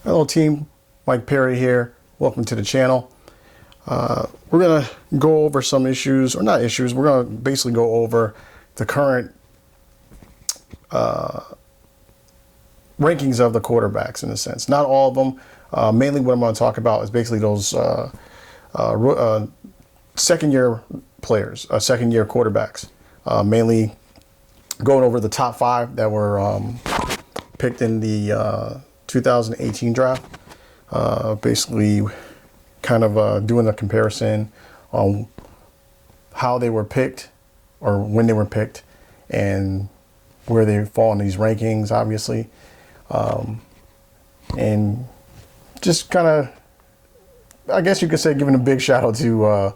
Hello team, Mike Perry here. Welcome to the channel. We're going to go over some issues, or not issues, we're going to basically go over the current rankings of the quarterbacks in a sense. Not all of them. Mainly what I'm going to talk about is basically those second-year players, second-year quarterbacks. Mainly going over the top 5 that were picked in the 2018 draft. Basically kind of doing a comparison on how they were picked or when they were picked and where they fall in these rankings, obviously. And just kind of, I guess you could say, giving a big shout out to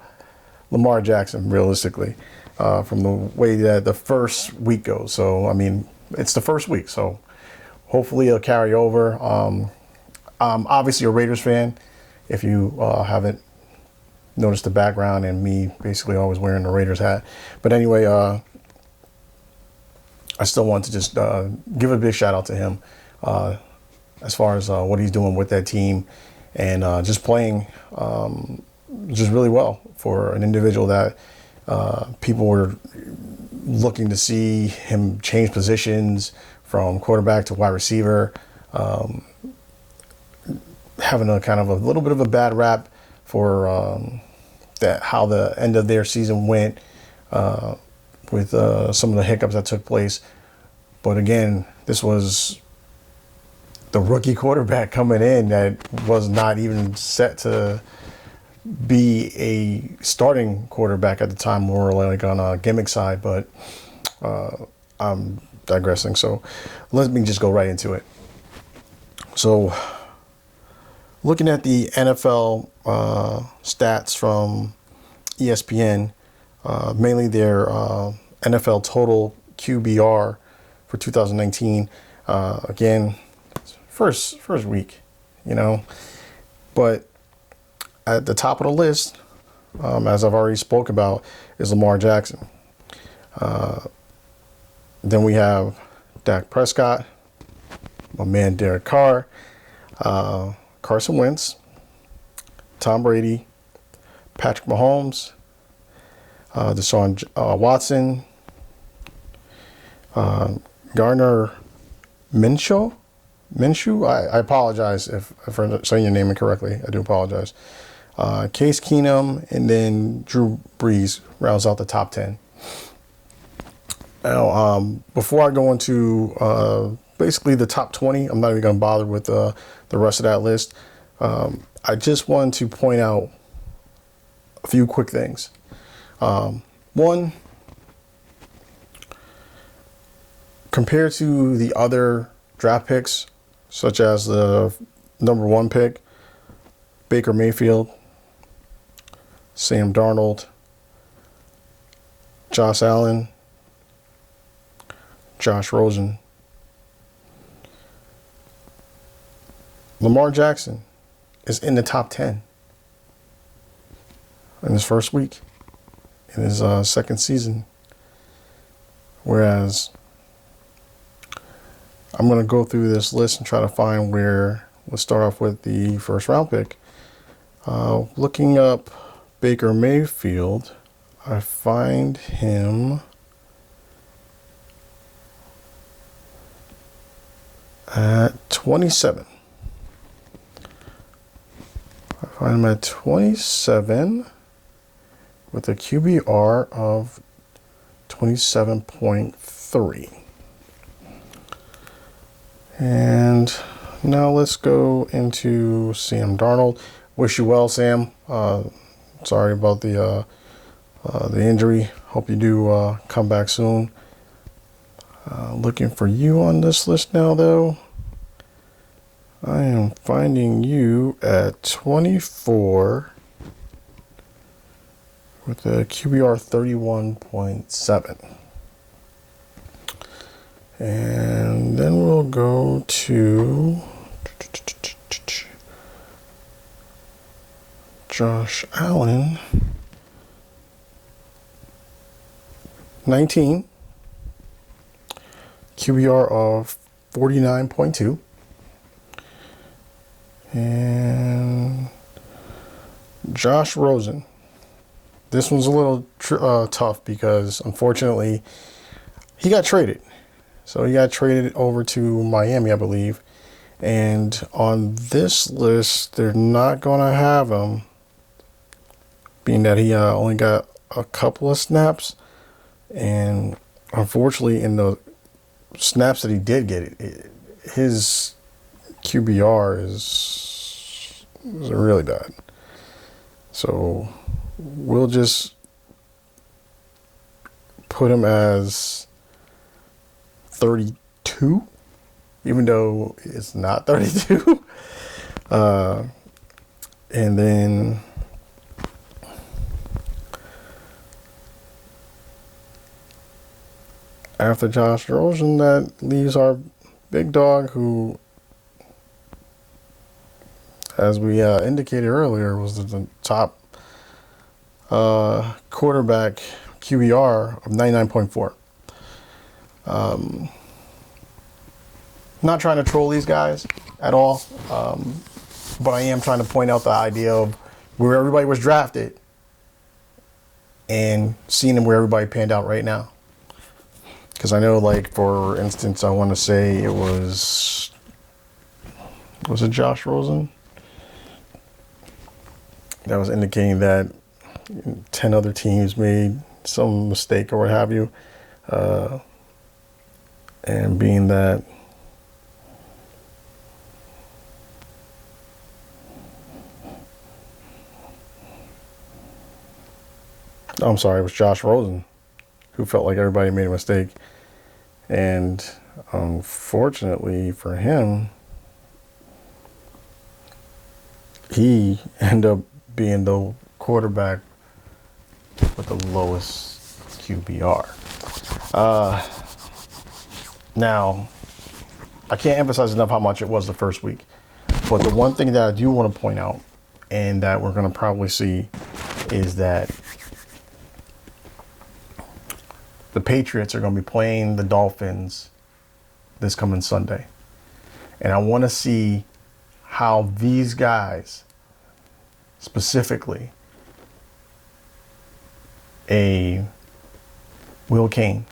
Lamar Jackson, realistically, from the way that the first week goes. So, I mean, it's the first week, so hopefully it'll carry over. I'm obviously a Raiders fan, if you haven't noticed the background and me basically always wearing the Raiders hat. But anyway, I still want to just give a big shout out to him as far as what he's doing with that team and just playing just really well for an individual that people were looking to see him change positions from quarterback to wide receiver, having a kind of a little bit of a bad rap for that how the end of their season went with some of the hiccups that took place. But again, this was the rookie quarterback coming in that was not even set to be a starting quarterback at the time, more like on a gimmick side. But I'm digressing, so let me just go right into it. So looking at the NFL stats from ESPN, mainly their NFL total QBR for 2019. Again, first week, you know, but at the top of the list, as I've already spoke about, is Lamar Jackson. Then we have Dak Prescott, my man Derek Carr, Carson Wentz, Tom Brady, Patrick Mahomes, Deshaun Watson, Gardner Minshew. I apologize if I'm saying your name incorrectly. I do apologize. Case Keenum, and then Drew Brees rounds out the top 10. Now, before I go into basically the top 20, I'm not even going to bother with the rest of that list. I just wanted to point out a few quick things. One, compared to the other draft picks, such as the number 1 pick, Baker Mayfield, Sam Darnold, Josh Allen, Josh Rosen, Lamar Jackson is in the top 10 in his first week, in his second season. Whereas I'm going to go through this list and try to find where, let's start off with the first round pick. Looking up Baker Mayfield, I find him at 27. I find him at 27 with a QBR of 27.3. And now let's go into Sam Darnold. Wish you well, Sam. Sorry about the injury. Hope you do come back soon. Looking for you on this list now, though. I am finding you at 24 with a QBR 31.7. And then we'll go to Josh Allen, 19, QBR of 49.2. And Josh Rosen. This one's a little tough because, unfortunately, he got traded. So he got traded over to Miami, I believe. And on this list, they're not going to have him, being that he only got a couple of snaps. And unfortunately, in the snaps that he did get, his QBR is really bad. So we'll just put him as 32, even though it's not 32. And then after Josh Rosen, that leaves our big dog, who, as we indicated earlier, was the top quarterback QBR of 99.4. Not trying to troll these guys at all, but I am trying to point out the idea of where everybody was drafted and seeing them where everybody panned out right now. Because I know, like, for instance, I want to say it was it Josh Rosen? That was indicating that 10 other teams made some mistake or what have you. And being that I'm sorry, it was Josh Rosen who felt like everybody made a mistake. And unfortunately for him, he ended up being the quarterback with the lowest QBR. Now, I can't emphasize enough how much it was the first week. But the one thing that I do want to point out, and that we're going to probably see, is that the Patriots are going to be playing the Dolphins this coming Sunday. And I want to see how these guys, specifically a Will Kane,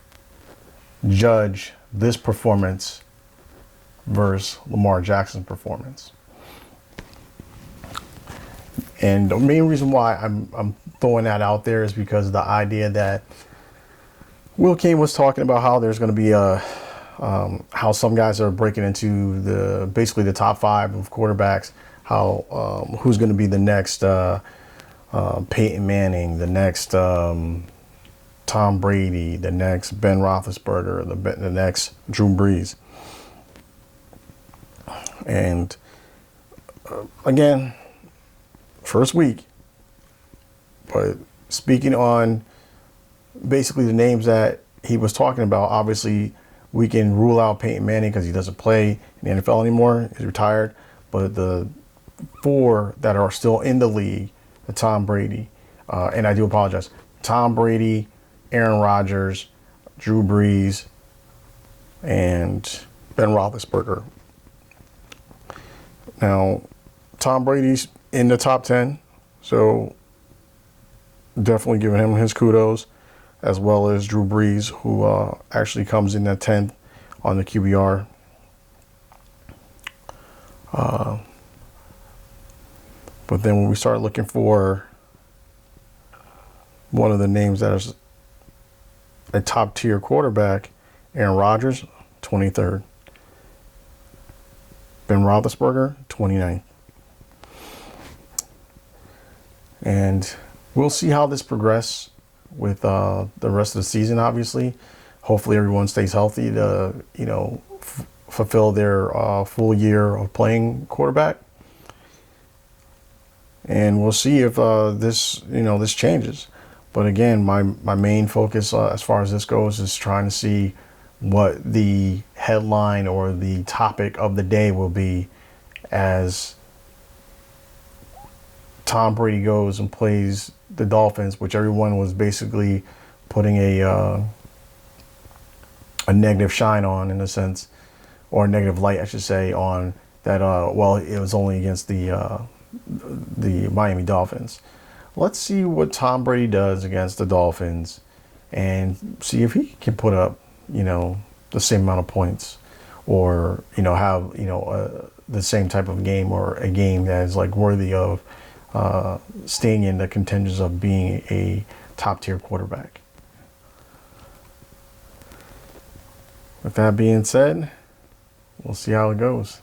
judge this performance versus Lamar Jackson's performance. And the main reason why I'm throwing that out there is because of the idea that Will Kane was talking about how there's going to be how some guys are breaking into basically the top 5 of quarterbacks. How who's going to be the next Peyton Manning, the next Tom Brady, the next Ben Roethlisberger, the next Drew Brees. And again, first week, but speaking on basically the names that he was talking about, obviously we can rule out Peyton Manning because he doesn't play in the NFL anymore. He's retired. But the 4 that are still in the league, the Tom Brady, and I do apologize, Tom Brady, Aaron Rodgers, Drew Brees, and Ben Roethlisberger. Now, Tom Brady's in the top 10, so definitely giving him his kudos, as well as Drew Brees, who actually comes in at 10th on the QBR. But then when we start looking for one of the names that is a top tier quarterback, Aaron Rodgers, 23rd. Ben Roethlisberger, 29th. And we'll see how this progresses with the rest of the season, obviously. Hopefully everyone stays healthy to, fulfill their full year of playing quarterback. And we'll see if this changes. But again, my main focus as far as this goes is trying to see what the headline or the topic of the day will be as Tom Brady goes and plays the Dolphins, which everyone was basically putting a negative shine on, in a sense, or a negative light, I should say, on that well, it was only against the Miami Dolphins. Let's see what Tom Brady does against the Dolphins, and see if he can put up, the same amount of points, or have the same type of game, or a game that is like worthy of staying in the contentions of being a top tier quarterback. With that being said, we'll see how it goes.